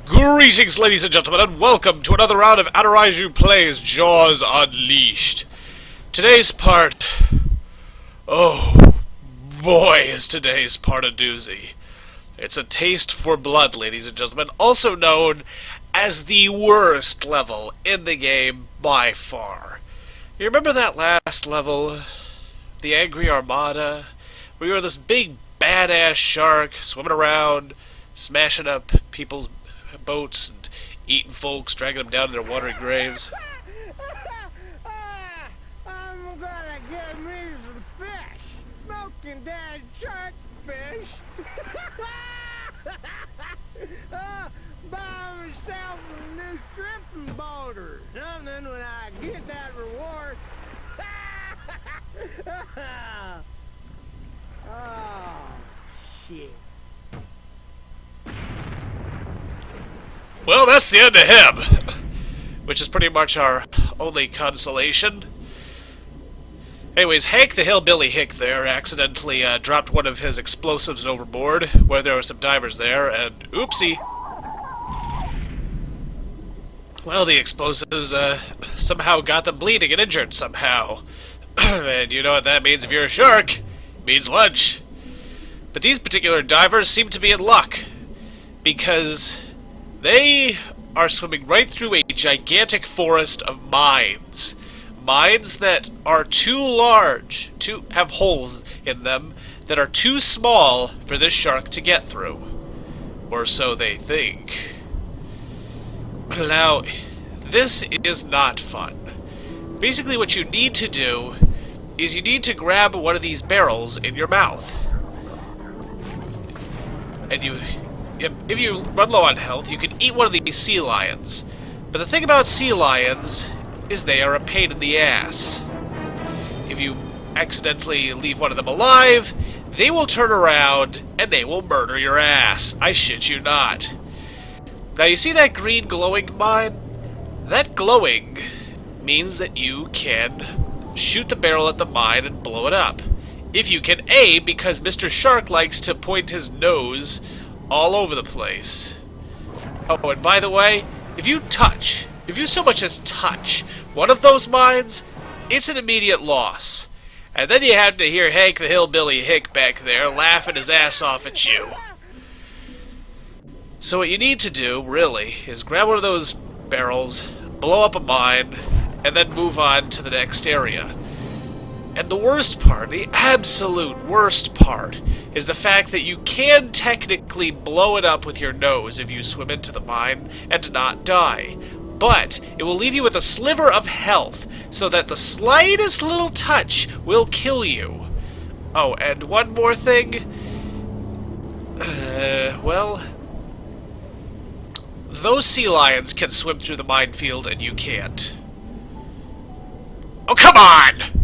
Greetings, ladies and gentlemen, and welcome to another round of Adiraiju Plays Jaws Unleashed. Today's part... Oh, boy, is today's part a doozy. It's a taste for blood, ladies and gentlemen, also known as the worst level in the game by far. You remember that last level, the Angry Armada, where you were this big badass shark swimming around, smashing up people's boats and eating folks, dragging them down to their watery graves? I'm gonna get me some fish. Smoking dead shark fish. Buy myself a new stripping boulder. Something when I get that reward. Oh, shit. Well, that's the end of him, which is pretty much our only consolation. Anyways, Hank the Hillbilly Hick there accidentally dropped one of his explosives overboard, where there were some divers there, and oopsie. Well, the explosives somehow got them bleeding and injured somehow. And you know what that means if you're a shark? It means lunch. But these particular divers seem to be in luck, because they are swimming right through a gigantic forest of mines. Mines that are too large, to have holes in them, that are too small for this shark to get through. Or so they think. Now, this is not fun. Basically what you need to do is you need to grab one of these barrels in your mouth. And if you run low on health, you can eat one of these sea lions. But the thing about sea lions is they are a pain in the ass. If you accidentally leave one of them alive, they will turn around and they will murder your ass. I shit you not. Now you see that green glowing mine? That glowing means that you can shoot the barrel at the mine and blow it up. If you can aim, because Mr. Shark likes to point his nose all over the place. Oh, and by the way, if you so much as touch one of those mines, it's an immediate loss. And then you have to hear Hank the Hillbilly Hick back there laughing his ass off at you. So what you need to do, really, is grab one of those barrels, blow up a mine, and then move on to the next area. And the worst part, the absolute worst part, is the fact that you can technically blow it up with your nose if you swim into the mine and not die. But it will leave you with a sliver of health, so that the slightest little touch will kill you. Oh, and one more thing. Well, those sea lions can swim through the minefield and you can't. Oh, come on!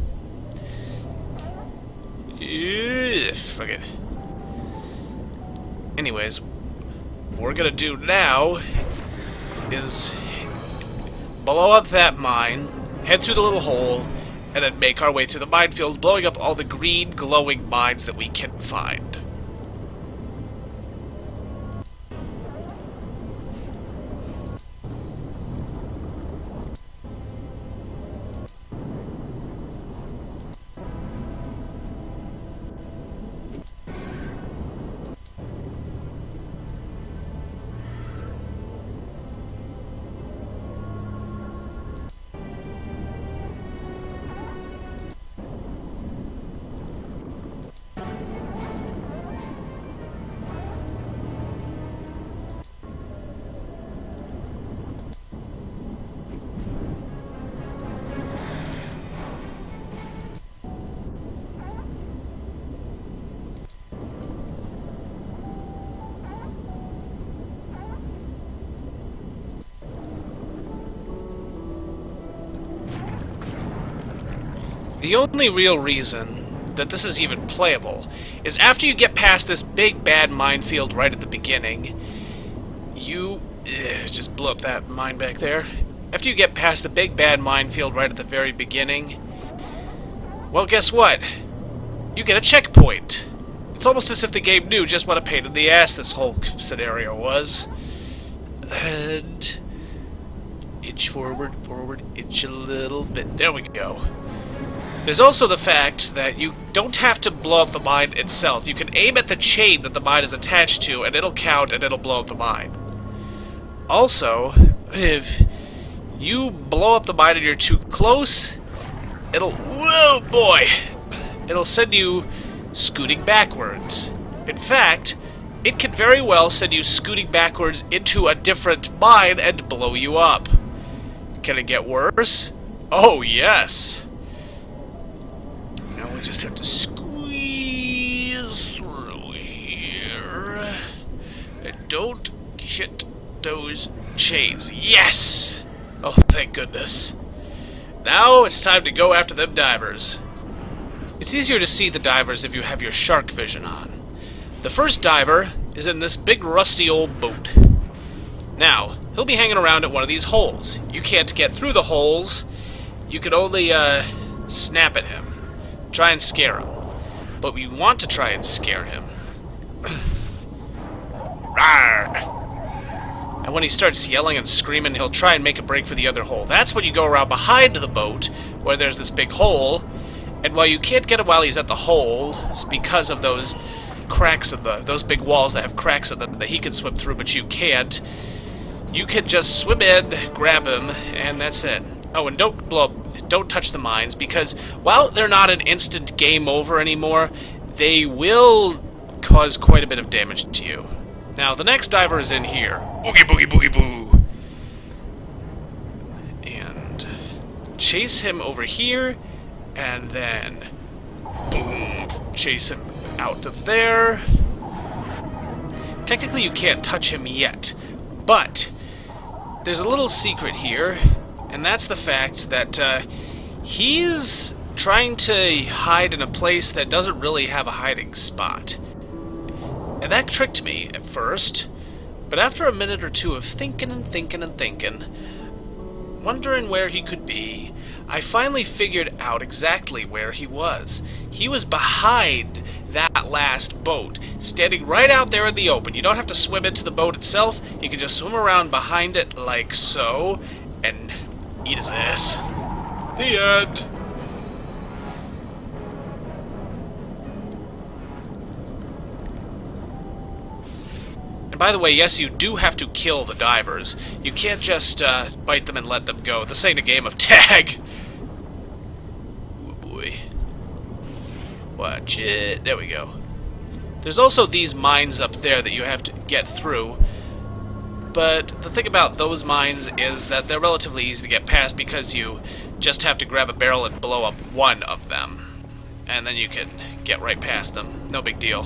Fuck it. Anyways, what we're gonna do now is blow up that mine, head through the little hole, and then make our way through the minefield, blowing up all the green glowing mines that we can find. The only real reason that this is even playable is after you get past this big bad minefield right at the beginning, you... just blow up that mine back there. After you get past the big bad minefield right at the very beginning, well, guess what? You get a checkpoint. It's almost as if the game knew just what a pain in the ass this whole scenario was. And inch forward, inch a little bit. There we go. There's also the fact that you don't have to blow up the mine itself. You can aim at the chain that the mine is attached to, and it'll count, and it'll blow up the mine. Also, if you blow up the mine and you're too close, it'll... Whoa, boy! It'll send you scooting backwards. In fact, it can very well send you scooting backwards into a different mine and blow you up. Can it get worse? Oh, yes! Now we just have to squeeze through here. And don't hit those chains. Yes! Oh, thank goodness. Now it's time to go after them divers. It's easier to see the divers if you have your shark vision on. The first diver is in this big rusty old boat. Now, he'll be hanging around at one of these holes. You can't get through the holes. You can only snap at him. Try and scare him. But we want to try and scare him. Rawr! And when he starts yelling and screaming, he'll try and make a break for the other hole. That's when you go around behind the boat, where there's this big hole, and while you can't get him while he's at the hole, it's because of those cracks in those big walls that have cracks in them that he can swim through, but you can't. You can just swim in, grab him, and that's it. Oh, and don't touch the mines, because while they're not an instant game over anymore, they will cause quite a bit of damage to you. Now, the next diver is in here. Boogie, boogie, boogie, boo! And chase him over here, and then boom, chase him out of there. Technically, you can't touch him yet, but there's a little secret here, and that's the fact that he's trying to hide in a place that doesn't really have a hiding spot. And that tricked me at first, but after a minute or two of thinking and thinking and thinking, wondering where he could be, I finally figured out exactly where he was. He was behind that last boat, standing right out there in the open. You don't have to swim into the boat itself, you can just swim around behind it like so, and eat his ass. The end. By the way, yes, you do have to kill the divers. You can't just bite them and let them go. This ain't a game of tag. Oh boy. Watch it. There we go. There's also these mines up there that you have to get through. But the thing about those mines is that they're relatively easy to get past because you just have to grab a barrel and blow up one of them. And then you can get right past them. No big deal.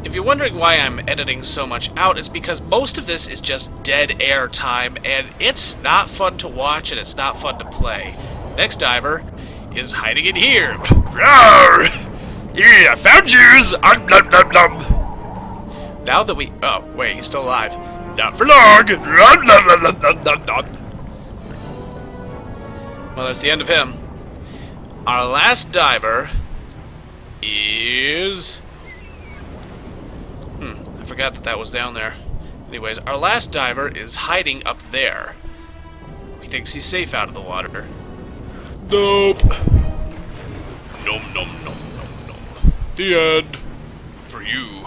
If you're wondering why I'm editing so much out, it's because most of this is just dead air time, and it's not fun to watch, and it's not fun to play. Next diver is hiding in here. Rawr! Yeah, I found yours! Blum, blum, blum. Now that we... Oh, wait, he's still alive. Not for long! Blum, blum, blum, blum, blum, blum. Well, that's the end of him. Our last diver is... I forgot that was down there. Anyways, our last diver is hiding up there. He thinks he's safe out of the water. Nope. Nom nom nom nom nom. The end. For you.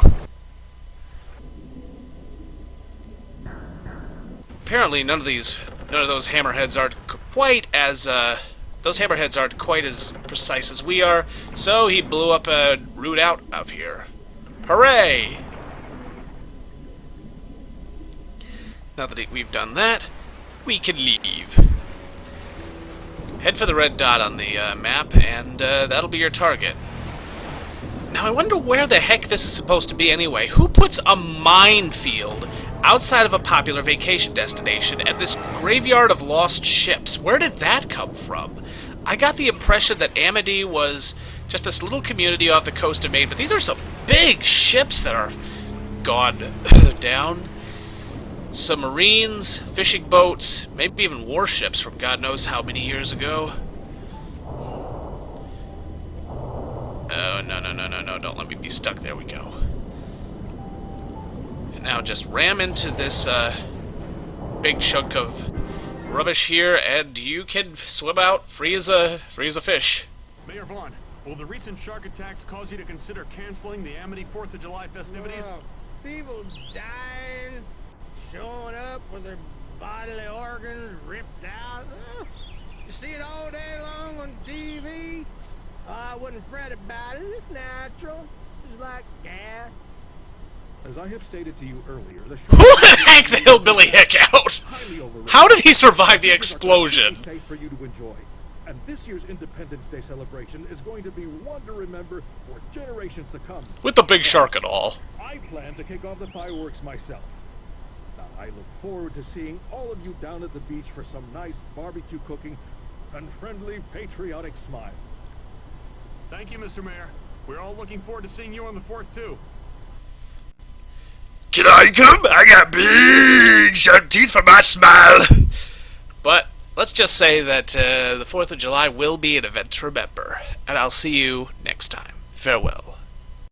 Apparently, none of those hammerheads aren't quite as precise as we are. So he blew up a route out of here. Hooray! Now that we've done that, we can leave. Head for the red dot on the map, and that'll be your target. Now, I wonder where the heck this is supposed to be anyway. Who puts a minefield outside of a popular vacation destination at this graveyard of lost ships? Where did that come from? I got the impression that Amity was just this little community off the coast of Maine, but these are some big ships that are gone down. Submarines, fishing boats, maybe even warships from God knows how many years ago. Oh, no, don't let me be stuck. There we go. Now just ram into this big chunk of rubbish here, and you can swim out free as a fish. Mayor Vaughn, will the recent shark attacks cause you to consider canceling the Amity 4th of July festivities? People dying, showing up with their bodily organs ripped out. You see it all day long on TV. I wouldn't fret about it. It's natural. It's like gas. As I have stated to you earlier, the Who the heck the hillbilly heck out? How did he survive the explosion? Safe for you to enjoy. And this year's Independence Day celebration is going to be one to remember for generations to come. With the big shark and all. I plan to kick off the fireworks myself. Now, I look forward to seeing all of you down at the beach for some nice barbecue cooking and friendly, patriotic smiles. Thank you, Mr. Mayor. We're all looking forward to seeing you on the 4th, too. Can I come? I got big shark teeth for my smile. But let's just say that the 4th of July will be an event to remember, and I'll see you next time. Farewell.